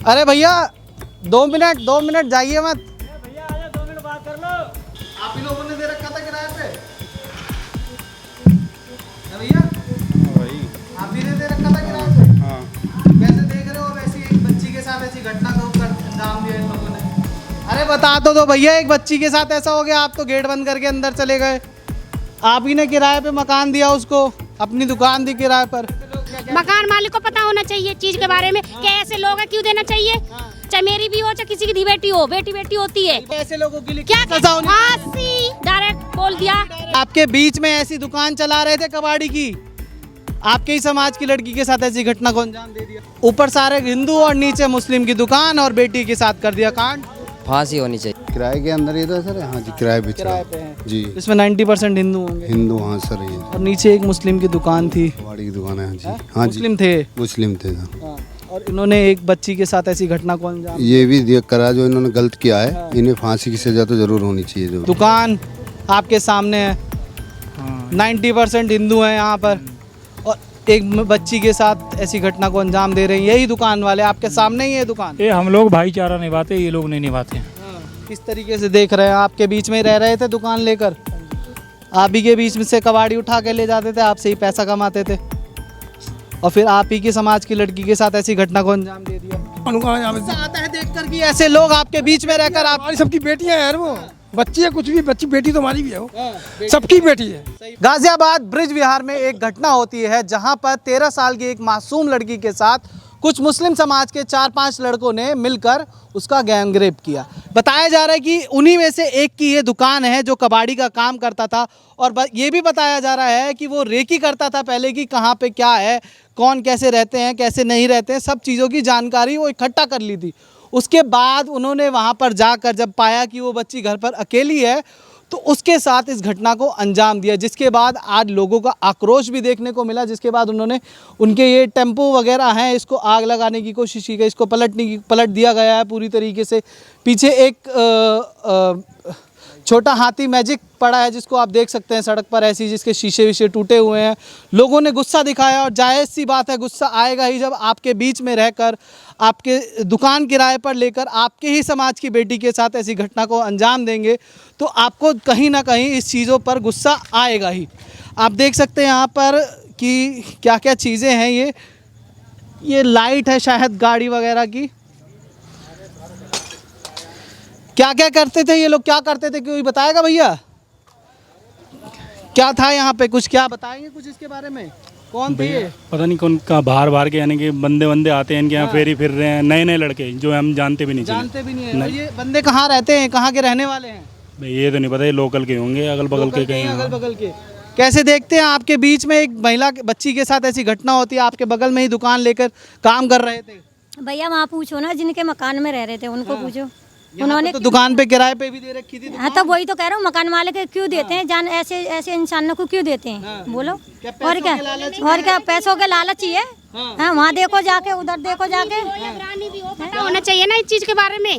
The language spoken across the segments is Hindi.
अरे भैया 2 मिनट जाइए मत। भैया आजा 2 मिनट बात कर लो। आप ही लोगों ने दे रखा था किराए पे भैया? भाई आप ही ने दे रखा था किराए पे? हाँ। कैसे देख रहे हो वैसी एक बच्ची के साथ ऐसी घटना को कर अंजाम दिया इन लोगों ने? अरे बता तो दो भैया, एक बच्ची के साथ ऐसा हो गया, आप तो गेट बंद करके अंदर चले गए। आप ही ने किराए पे मकान दिया उसको, अपनी दुकान दी किराए पर। मकान मालिक को पता होना चाहिए चीज के बारे में कि ऐसे लोग हैं, क्यों देना चाहिए। चाहे मेरी भी हो चाहे किसी की भी बेटी हो, बेटी बेटी होती है। ऐसे लोगों के लिए क्या सजा होनी फांसी डायरेक्ट बोल दिया। आपके बीच में ऐसी दुकान चला रहे थे कबाड़ी की, आपके ही समाज की लड़की के साथ ऐसी घटना को अंजाम दे दिया। ऊपर सारे हिंदू और नीचे मुस्लिम की दुकान और बेटी के साथ कर दिया कांड। फांसी होनी चाहिए। किराए के अंदर ये तो सर, हाँ जी किराए पे किराए पे हैं जी। इसमें 90% हिंदू होंगे। हिंदू हाँ सर, ये और नीचे एक मुस्लिम की दुकान थी। कबाड़ी की दुकान है हाँ जी। हाँ जी मुस्लिम थे। मुस्लिम थे सर। हाँ, और इन्होंने एक बच्ची के साथ ऐसी घटना को अंजाम। ये भी देख करा जो इन्होंने गलत किया है, इन्हें फांसी की सजा तो जरूर होनी चाहिए। जो दुकान आपके सामने है, 90% हिंदू हैं यहाँ पर, और एक बच्ची के साथ ऐसी घटना को अंजाम दे रहे हैं यही दुकान वाले, आपके सामने ही है दुकान। ये हम लोग भाईचारा निभाते, ये लोग नहीं निभाते हैं। किस तरीके से देख रहे हैं, आपके बीच में ही रह रहे थे दुकान लेकर, आप ही के बीच में से कबाड़ी उठा के ले जाते थे, आपसे ही पैसा कमाते थे, और फिर आप ही के समाज की लड़की के साथ ऐसी घटना को अंजाम दे दिया। गुस्सा आता है देखकर कि ऐसे लोग आपके बीच में रहकर आप। हमारी सबकी बेटियां हैं यार, वो बच्ची है कुछ भी, बच्ची बेटी तो हमारी भी है, वो सबकी बेटी है। गाजियाबाद ब्रिज विहार में एक घटना होती है जहां पर 13 साल की एक मासूम लड़की के साथ कुछ मुस्लिम समाज के 4-5 लड़कों ने मिलकर उसका गैंगरेप किया। बताया जा रहा है कि उन्हीं में से एक की ये दुकान है जो कबाड़ी का काम करता था, और ये भी बताया जा रहा है कि वो रेकी करता था पहले कि कहाँ पे क्या है, कौन कैसे रहते हैं कैसे नहीं रहते हैं, सब चीज़ों की जानकारी वो इकट्ठा कर ली थी। उसके बाद उन्होंने वहाँ पर जाकर जब पाया कि वो बच्ची घर पर अकेली है तो उसके साथ इस घटना को अंजाम दिया, जिसके बाद आज लोगों का आक्रोश भी देखने को मिला। जिसके बाद उन्होंने उनके ये टेम्पो वगैरह हैं इसको आग लगाने की कोशिश की गई, इसको पलट दिया गया है पूरी तरीके से। पीछे एक छोटा हाथी मैजिक पड़ा है जिसको आप देख सकते हैं सड़क पर ऐसी, जिसके शीशे विशे टूटे हुए हैं। लोगों ने गुस्सा दिखाया और जायज़ सी बात है, गुस्सा आएगा ही जब आपके बीच में रहकर, आपके दुकान किराए पर लेकर आपके ही समाज की बेटी के साथ ऐसी घटना को अंजाम देंगे तो आपको कहीं ना कहीं इस चीज़ों पर गुस्सा आएगा ही। आप देख सकते हैं यहाँ पर कि क्या क्या चीज़ें हैं। ये लाइट है शायद गाड़ी वगैरह की। क्या क्या करते थे ये लोग, क्या करते थे, कोई बताएगा भैया क्या था यहाँ पे? कुछ क्या बताएंगे कुछ इसके बारे में? कौन थे ये? पता नहीं कौन का बाहर के, यानी कि बंदे आते हैं इनके यहाँ, फेरी फिर रहे हैं, नए लड़के जो हम जानते भी नहीं। जानते भी नहीं है। और ये बंदे कहाँ रहते हैं, कहाँ के रहने वाले हैं? भाई ये तो नहीं पता, ये लोकल के होंगे, अगल बगल के कहीं। अगल बगल के। कैसे देखते हैं आपके बीच में एक महिला बच्ची के साथ ऐसी घटना होती है, आपके बगल में ही दुकान लेकर काम कर रहे थे। भैया वहाँ पूछो ना, जिनके मकान में रह रहे थे उनको पूछो। उन्होंने तो दुकान पे किराए पे भी दे रखी थी। हाँ तो वही तो कह रहा हूँ, मकान मालिक क्यों देते हैं जान, ऐसे इंसानों को क्यों देते हैं बोलो? और क्या पैसों के लालच ही है। हाँ वहाँ देखो जाके, उधर देखो जाके। पता होना चाहिए ना इस चीज के बारे में।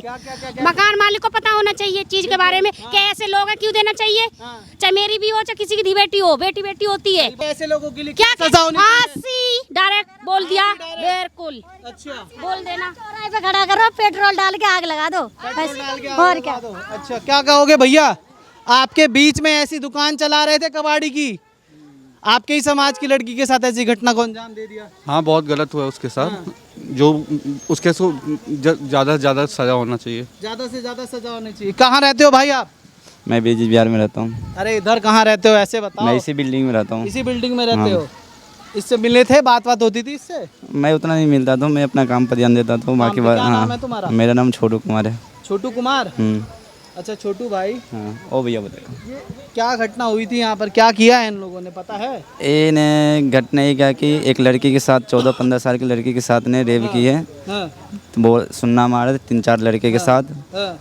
मकान मालिक को पता होना चाहिए चीज के बारे में कि ऐसे लोग हैं, क्यों देना चाहिए। चाहे मेरी भी हो चाहे किसी की भी बेटी हो, बेटी बेटी होती है। ऐसे लोगों के लिए क्या सजा होनी चाहिए? फांसी डायरेक्ट बोल दिया, बिल्कुल। अच्छा, बोल देना, चौराहे पे खड़ा करो, पेट्रोल डाल के आग लगा दो बस। और क्या? अच्छा क्या कहोगे भैया, आपके बीच में ऐसी दुकान चला रहे थे कबाड़ी की, आपके ही समाज की लड़की के साथ ऐसी घटना को अंजाम दे दिया। हाँ बहुत गलत हुआ उसके साथ। जो उसके ज़्यादा से ज़्यादा सज़ा होना चाहिए। ज़्यादा से ज़्यादा सजा होनी चाहिए। कहाँ रहते हो भाई आप? मैं ब्रिज विहार में रहता हूँ। अरे इधर कहाँ रहते हो ऐसे बताओ। मैं इसी बिल्डिंग में रहता हूँ। इसी बिल्डिंग में रहते हो? इससे मिले थे, बात होती थी इससे? मैं उतना नहीं मिलता था, मैं अपना काम पर ध्यान देता था। बाकी बात, हाँ मेरा नाम छोटू कुमार है। छोटू कुमार? अच्छा छोटू भाई। हाँ ओ भैया बताओ, ये क्या घटना हुई थी यहाँ पर, क्या किया है इन लोगों ने, पता है? इन्हें घटना ये क्या कि एक लड़की के साथ 14-15 साल की लड़की के साथ ने रेप की है। तो वो सुन्ना मारे 3-4 लड़के के साथ।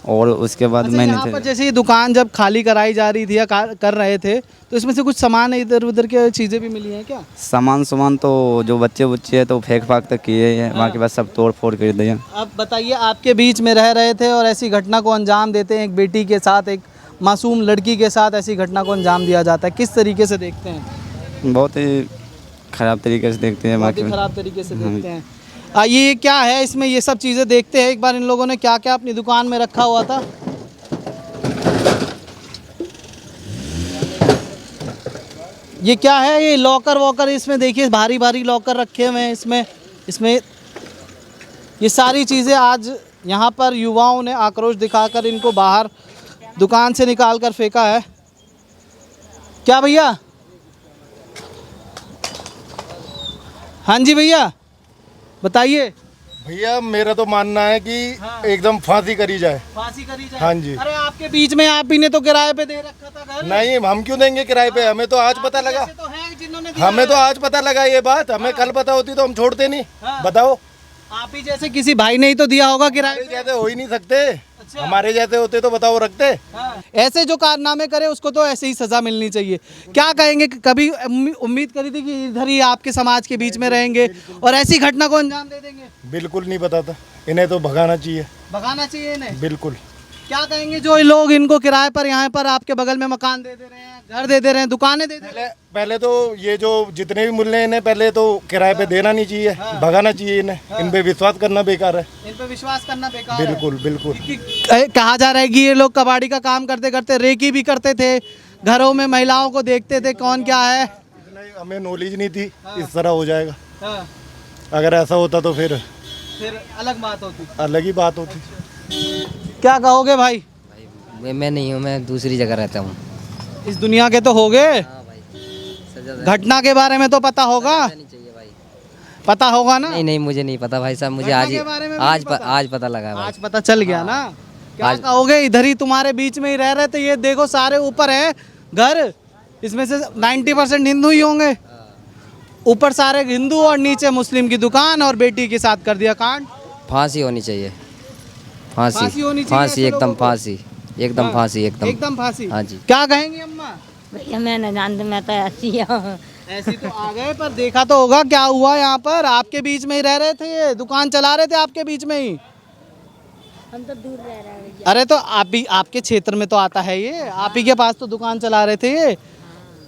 और उसके बाद अच्छा, मैंने यहाँ पर जैसे ये दुकान जब खाली कराई जा रही थी या कर रहे थे तो इसमें से कुछ सामान इधर उधर की चीज़ें भी मिली हैं क्या? सामान तो जो बच्चे है तो फेंक फाक तक किए हैं, बाकी बस सब तोड़ फोड़ कर दिए। अब बताइए, आपके बीच में रह रहे थे और ऐसी घटना को अंजाम देते हैं, एक बेटी के साथ, एक मासूम लड़की के साथ ऐसी घटना को अंजाम दिया जाता है, किस तरीके से देखते हैं? बहुत ही ख़राब तरीके से देखते हैं। बहुत ही बाकी खराब तरीके से देखते हैं। ये क्या है इसमें, ये सब चीज़ें देखते हैं एक बार इन लोगों ने क्या क्या अपनी दुकान में रखा हुआ था। ये क्या है, ये लॉकर वॉकर, इसमें देखिए भारी भारी लॉकर रखे हुए हैं इसमें ये सारी चीज़ें आज यहाँ पर युवाओं ने आक्रोश दिखाकर इनको बाहर दुकान से निकाल कर फेंका है। क्या भैया? हाँ जी भैया बताइए। भैया मेरा तो मानना है कि एकदम फांसी करी जाए। फांसी करी जाए। हाँ जी। अरे आपके बीच में आप ही ने तो किराए पे दे रखा था घर। नहीं, हम क्यों देंगे किराए पे? हमें तो आज पता लगा। तो हैं जिन्होंने दिया हमें है। तो आज पता लगा ये बात। हमें कल पता होती तो हम छोड़ते नहीं। हाँ। बताओ, आप ही जैसे किसी भाई ने ही तो दिया होगा किराए हमारे पे। जैसे हो ही नहीं सकते। हमारे जैसे होते तो बताओ रखते। ऐसे जो कारनामे करे उसको तो ऐसे ही सजा मिलनी चाहिए। क्या कहेंगे, कभी उम्मीद करी थी कि इधर ही आपके समाज के बीच में रहेंगे और ऐसी घटना को अंजाम दे देंगे? बिल्कुल नहीं पता था। इन्हें तो भगाना चाहिए। भगाना चाहिए इन्हें। बिल्कुल। क्या कहेंगे जो लोग इनको किराए पर यहाँ पर आपके बगल में मकान दे दे रहे हैं, घर दे दे रहे हैं, दुकानें दे दे रहे हैं? पहले तो ये जो जितने भी मूल्य इन्हें पहले तो किराए पे देना नहीं चाहिए। भगाना चाहिए इन्हें। इन पे विश्वास करना बेकार है। इन पे विश्वास करना बेकार है। बिल्कुल बिल्कुल। कहा जा रहा है कि ये लोग कबाड़ी का काम करते करते रेकी भी करते थे, घरों में महिलाओं को देखते थे कौन क्या है। नहीं, हमें नॉलेज नहीं थी इस तरह हो जाएगा। अगर ऐसा होता तो फिर अलग बात होती। अलग ही बात होती। क्या कहोगे भाई? मैं नहीं हूँ, मैं दूसरी जगह रहता हूँ। इस दुनिया के तो हो गए, घटना के बारे में तो पता होगा। नहीं चाहिए भाई। पता होगा ना? नहीं नहीं, मुझे नहीं पता भाई साहब, मुझे घटना आज के बारे में भी नहीं पता? आज पता लगा भाई। आज पता चल गया ना? क्या आज- कहोगे, इधर ही तुम्हारे बीच में ही रह रहे थे, ये देखो सारे ऊपर है घर, इसमें से 90% हिंदू ही होंगे। ऊपर सारे हिंदू और नीचे मुस्लिम की दुकान, और बेटी के साथ कर दिया कांड। फांसी होनी चाहिए। फांसी फांसी होनी चाहिए फांसी ऐसे एकदम लोगों को। फांसी एकदम फांसी एकदम फांसी। हाँ जी। क्या कहेंगी अम्मा? भैया मैं न जानती, मैं तो ऐसी हूँ। ऐसी तो आ गए, पर देखा तो होगा क्या हुआ यहाँ पर। आपके बीच में ही रह रहे थे, ये दुकान चला रहे थे आपके बीच में ही। हम तो दूर रह रहे हैं भैया। अरे तो आप भी, आपके क्षेत्र में तो आता है ये, आप ही के पास तो दुकान चला रहे थे ये।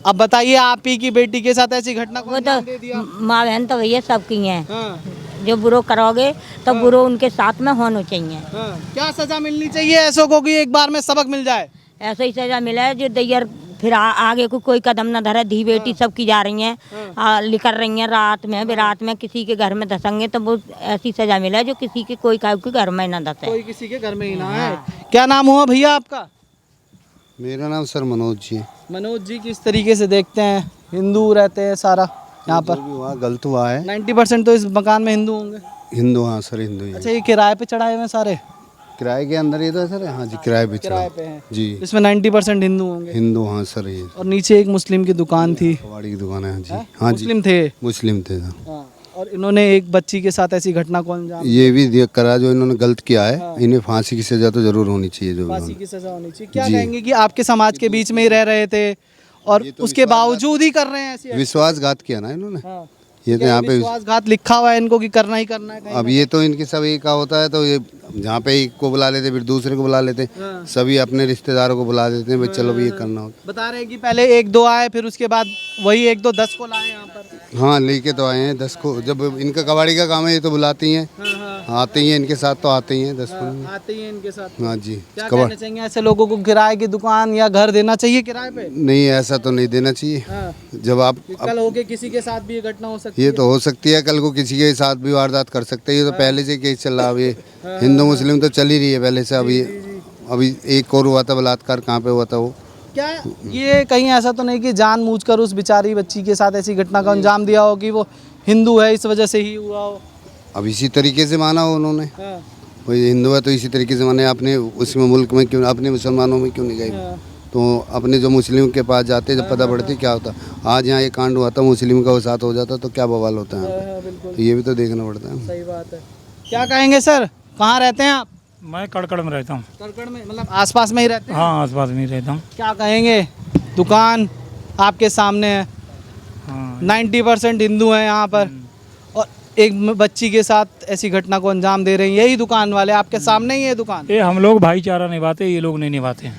अब बताइए, आप ही की बेटी के साथ ऐसी घटना को वो अंजाम दे दिया। तो माँ बहन तो भैया सबकी हैं। हाँ, जो बुरो करोगे तो बुरो उनके साथ में होना चाहिए। हाँ। क्या सजा मिलनी चाहिए ऐसों को कि एक बार में सबक मिल जाए? ऐसा ही सजा मिला है जो दैयर फिर आगे को कोई कदम न धरे। धी बेटी सब की जा रही हैं, निकल रही हैं रात में, बिरात में किसी के घर में धसेंगे तो वो ऐसी सजा मिला है जो किसी के कोई के घर में न धसे। कोई किसी के घर में ही ना है। क्या नाम हुआ भैया आपका? मेरा नाम सर मनोज जी है। मनोज जी, किस तरीके से देखते हैं, हिंदू रहते हैं सारा यहाँ पर? जो भी हुआ गलत हुआ है। 90% तो इस मकान में हिंदू होंगे। हिंदू, हाँ सर हिंदू ही है। अच्छा, ये किराए पे चढ़ाए हुए हैं सारे? किराए के अंदर ये तो है सर। हाँ जी, किराए पे चढ़ा। किराए पे हैं जी। इसमें 90% हिंदू होंगे। हिंदू, हाँ सर ये और नीचे एक मुस्लिम की दुकान थी। कबाड़ी की दुकान है। हाँ जी, हाँ जी। मुस्लिम थे। मुस्लिम थे सर। हाँ, और इन्होंने एक बच्ची के साथ ऐसी घटना को अंजाम ये भी देख करा जो इन्होंने गलत किया है। इन्हें फांसी की सजा तो जरूर होनी चाहिए। जो फांसी की सजा होनी चाहिए। क्या जी। कहेंगे कि आपके समाज के बीच में ही रह रहे थे और उसके बावजूद ही कर रहे हैं ऐसी? विश्वासघात किया ना इन्होंने। हाँ। ये तो क्या यहाँ पे विश्वासघात लिखा हुआ है इनको कि करना ही करना है कहीं अब ये तो इनके सब एक का होता है, तो ये जहाँ पे एक को बुला लेते फिर दूसरे को बुला लेते, सभी अपने रिश्तेदारों को बुला देते हैं, भाई चलो भाई ये करना होता बता रहे हैं कि पहले 1-2 आए, फिर उसके बाद वही 1-2 10 को लाए यहाँ पर। है। हाँ लेके तो आए हैं 10 को। जब इनका कबाड़ी का काम है ये तो बुलाती हैं। आते ही हैं इनके साथ, तो आते ही हैं 10 को। आते ही हैं इनके साथ। हाँ जी। क्या कहना चाहिए ऐसे लोगों को, किराए की दुकान या घर देना चाहिए किराए पे? नहीं, ऐसा तो नहीं देना चाहिए। हाँ। जब आप कि कल होके किसी के साथ भी ये घटना हो सकती ये है। तो हो सकती है, कल को किसी के साथ भी वारदात कर सकते हैं। ये तो पहले से केस चल रहा है। ये हिंदू मुस्लिम तो चल ही रही है पहले से। अभी एक और हुआ था बलात्कार, कहाँ पे हुआ था वो? क्या ये कहीं ऐसा तो नहीं कि जानबूझकर उस बेचारी बच्ची के साथ ऐसी घटना का अंजाम दिया हो कि वो हिंदू है इस वजह से ही हुआ हो? अब इसी तरीके से माना हो उन्होंने। हाँ। वो हिंदू है तो इसी तरीके से माने। अपने उसमें मुल्क में क्यों, अपने मुसलमानों में क्यों नहीं गए? तो अपने जो मुस्लिम के पास जाते जब पता पड़ती क्या होता। आज यहाँ ये कांड हुआ था, मुस्लिम का वो साथ हो जाता तो क्या बवाल होता है। तो ये भी तो देखना पड़ता है। सही बात है। क्या कहेंगे सर, कहाँ रहते हैं आप? मैं कड़कड़ में रहता हूँ। करकड़ में, मतलब आसपास में ही रहते हैं? हाँ, आसपास में ही रहता हूँ। क्या कहेंगे, दुकान आपके सामने है, हाँ। 90% हिंदू हैं यहाँ पर, और एक बच्ची के साथ ऐसी घटना को अंजाम दे रहे हैं यही दुकान वाले, आपके सामने ही है दुकान। ये हम लोग भाईचारा निभाते, ये लोग नहीं निभाते।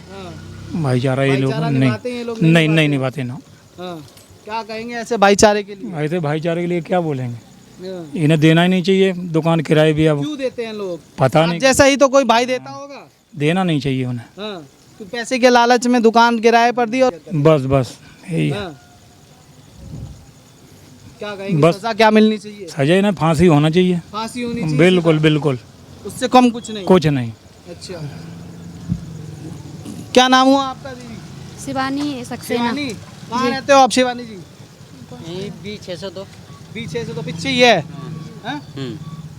भाईचारा ये लोग भाईचारा निभाते हैं, ये लोग नहीं निभाते ना। हाँ। क्या कहेंगे ऐसे भाईचारे के लिए? ऐसे भाईचारे के लिए क्या बोलेंगे? इन्हें देना ही नहीं चाहिए दुकान किराए भी। अब क्यों देते हैं लोग? पता आप नहीं, जैसा ही तो कोई भाई देता होगा। देना नहीं चाहिए उन्हें। हाँ, तो पैसे के लालच में दुकान किराए पर दी और बस बस यही है। हाँ। क्या कहेंगे, बस। सजा क्या मिलनी चाहिए? सजा इन्हें फांसी होना चाहिए। फांसी होनी चाहिए। बिल्कुल बिल्कुल, उससे कम कुछ नहीं। कुछ नहीं। अच्छा, क्या नाम हुआ आपका दीदी? शिवानी सक्सेना। शिवानी, कहाँ रहते हो आप शिवानी जी? B602। पीछे से तो पीछे ही है। हैं?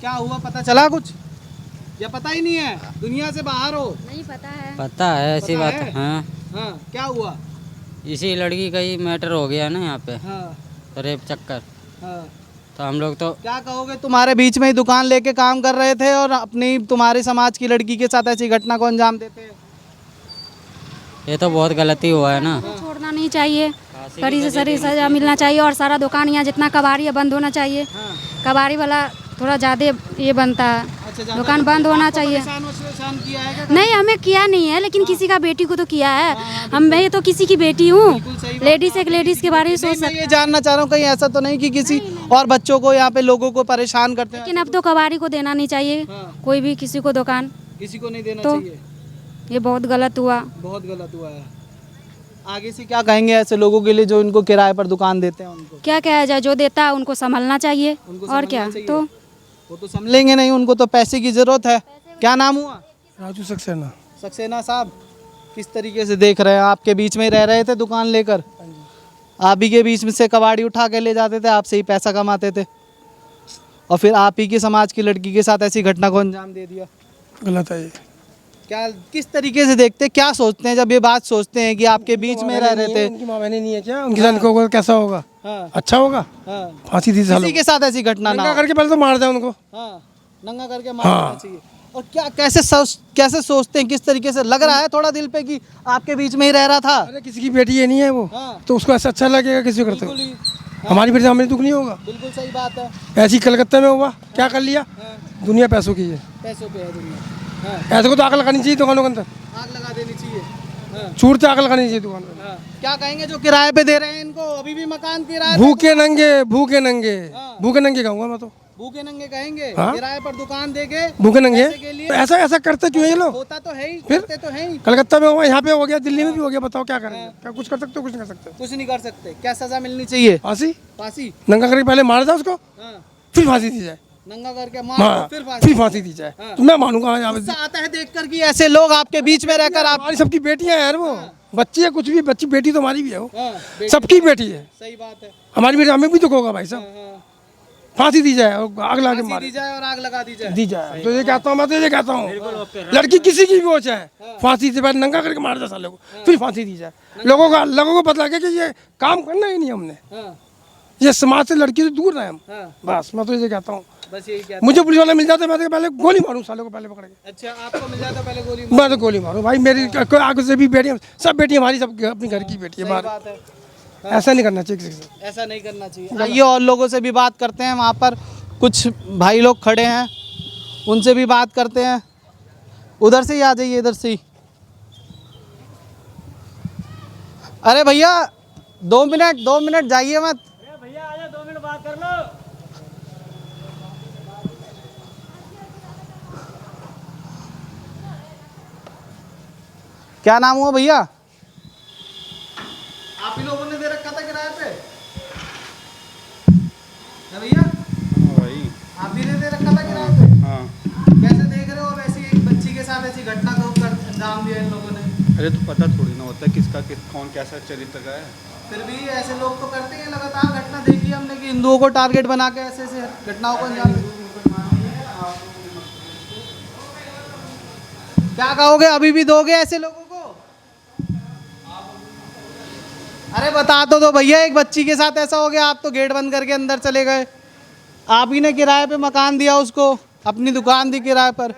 क्या हुआ, पता चला कुछ या पता ही नहीं है? दुनिया से बाहर हो? नहीं पता है। पता है, ऐसी पता बात है? हाँ। हाँ, क्या हुआ? इसी लड़की का ही मैटर हो गया ना यहाँ पे, हाँ, रेप चक्कर। हाँ। तो हम लोग तो क्या कहोगे, तुम्हारे बीच में ही दुकान लेके काम कर रहे थे और अपनी तुम्हारे समाज की लड़की के साथ ऐसी घटना को अंजाम देते हैं? ये तो बहुत गलती हुआ है ना। छोड़ना नहीं चाहिए, कड़ी से सरी सजा मिलना चाहिए और सारा दुकान यहाँ जितना कबाड़ी है बंद होना चाहिए। कबाड़ी वाला थोड़ा ज़्यादा ये बनता है। दुकान बंद होना चाहिए। परेशान किया है क्या? नहीं, हमें किया नहीं है, लेकिन किसी का बेटी को तो किया है। मैं तो किसी की बेटी हूँ। लेडीज एक लेडीज के बारे में सोच मैं ये जानना चाह रहा हूँ कहीं ऐसा तो नहीं कि किसी और बच्चों को यहाँ पे लोगों को परेशान करते हैं? लेकिन अब तो कबाड़ी को देना नहीं चाहिए, कोई भी किसी को दुकान। किसी को नहीं देना तो चाहिए। ये बहुत गलत हुआ। बहुत गलत हुआ है। आगे से क्या कहेंगे ऐसे लोगों के लिए जो इनको किराए पर दुकान देते हैं? उनको क्या कहा जाए, जो देता है उनको संभलना चाहिए। और क्या, तो वो तो संभलेंगे नहीं, उनको तो पैसे की जरूरत है। क्या नाम हुआ? राजू सक्सेना। सक्सेना साहब, किस तरीके से देख रहे हैं? आपके बीच में ही रह रहे थे दुकान लेकर, आप ही के बीच में से कबाड़ी उठा के ले जाते थे, आपसे ही पैसा कमाते थे, और फिर आप ही के समाज की लड़की के साथ ऐसी घटना को अंजाम दे दिया। गलत है ये। क्या, किस तरीके से देखते हैं, क्या सोचते हैं जब ये बात सोचते हैं कि आपके बीच में रह रहे थे? उनकी माँ बहनें नहीं है क्या? उनके साथ होगा कैसा होगा? हाँ, अच्छा होगा? हाँ। फांसी दी सालों किसी के साथ ऐसी घटना ना नंगा हो। करके पहले तो मार दे उनको। हाँ, नंगा करके मार देना चाहिए। और क्या, कैसे सोचते हैं, किस तरीके से लग रहा है थोड़ा दिल पे कि आपके बीच में ही रह रहा था? अरे किसी की बेटी ये नहीं है वो, हाँ। तो उसको ऐसा अच्छा लगेगा किसी को करते हो? बिल्कुल ही, हमारी बेटी हमें दुख नहीं होगा। बिल्कुल सही बात है। ऐसी कलकत्ता में हुआ, क्या कर लिया? दुनिया पैसों की है, पैसों पे है दुनिया। हाँ, ऐसे को तो आग लगानी चाहिए दुकानों के अंदर, आग लगा देनी चाहिए। हाँ, छूट से आग लगानी चाहिए दुकान में। हाँ। क्या कहेंगे जो किराए पे दे रहे हैं इनको? अभी भी मकान किराए पे? भूखे नंगे, भूखे नंगे, हाँ। भूखे नंगे कहूँगा मैं तो। भूखे नंगे कहेंगे? हाँ। किराए पर दुकान देके भूखे नंगे पैसे के लिए? तो ऐसा ऐसा करते क्यों है ये लोग? होता तो है ही, फिर? करते तो है ही। कलकत्ता में हुआ, यहाँ पे हो गया, दिल्ली में भी हो गया, बताओ क्या करेंगे? क्या कुछ कर सकते हो? कुछ नहीं कर सकते। कुछ नहीं कर सकते। क्या सजा मिलनी चाहिए? फांसी, फांसी। नंगा करके पहले मार जाए उसको, हाँ, फिर फांसी दी जाए। नंगा करके हाँ, मार फिर फिर फांसी दी जाए, हाँ। तो मैं मानूंगा। यहाँ पे गुस्सा आता है देखकर कि ऐसे लोग आपके बीच में रहकर आप। हमारी सबकी बेटियां हैं यार, वो बच्ची है, कुछ भी बच्ची, बेटी तो हमारी भी है वो, हाँ, बेटी- सबकी बेटी है। सही बात है। हमारी बेटी, हमें भी दुख होगा भाई साहब। हाँ, फांसी दी जाए और आग लगा के फांसी दी मारे जाए और आग लगा दी जाए। दी जाए। तो ये कहता हूँ, मैं तो ये कहता हूँ, लड़की किसी की भी हो चाहे, फांसी से पहले नंगा करके मार जाए साले को, फिर फांसी दी जाए। लोगों को पता लगे कि ये काम करना ही नहीं हमने, हाँ, ये समाज से लड़की से दूर रहे हम। हाँ, बस मैं तो ये कहता हूँ, बस यही कहते मुझे पुलिस वाला मिल जाता है, मैं तो पहले गोली मारूं साले को, पहले पकड़ के। हैं। अच्छा, आपको मिल जाता पहले गोली? मैं तो गोली मारूं भाई, मेरी कोई आगे से भी बेटी, सब बेटी हमारी, सब अपनी घर की बेटी है सही बाहर। बात है। ऐसा नहीं करना चाहिए किसी से। ऐसा नहीं करना चाहिए। आइए और लोगों से भी बात करते हैं। वहाँ पर कुछ भाई लोग खड़े हैं, उनसे भी बात करते हैं। उधर से ही आ जाइए, इधर से ही। अरे भैया 2 मिनट जाइए मत। भैया आ जाओ, 2 मिनट बात कर लो। क्या नाम हुआ भैया? आप ही लोगों ने दे रखा था किराए पे? है भैया? भाई आप ही ने दे रखा था किराए पे? हाँ। कैसे देख रहे हो अब ऐसी एक बच्ची के साथ ऐसी घटना को अंजाम दिया इन लोगों ने? अरे तो पता थोड़ी ना होता है किसका कौन कैसा चरित्र का है। फिर भी ऐसे लोग तो करते हैं, लगातार घटना देखी हमने कि हिंदुओं को टारगेट बना के ऐसे ऐसे घटनाओं को अंजाम देते हैं। क्या कहोगे, अभी भी दोगे ऐसे लोगों को? अरे बता तो दो भैया, एक बच्ची के साथ ऐसा हो गया, आप तो गेट बंद करके अंदर चले गए। आप ही ने किराए पे मकान दिया उसको, अपनी दुकान दी किराए पर।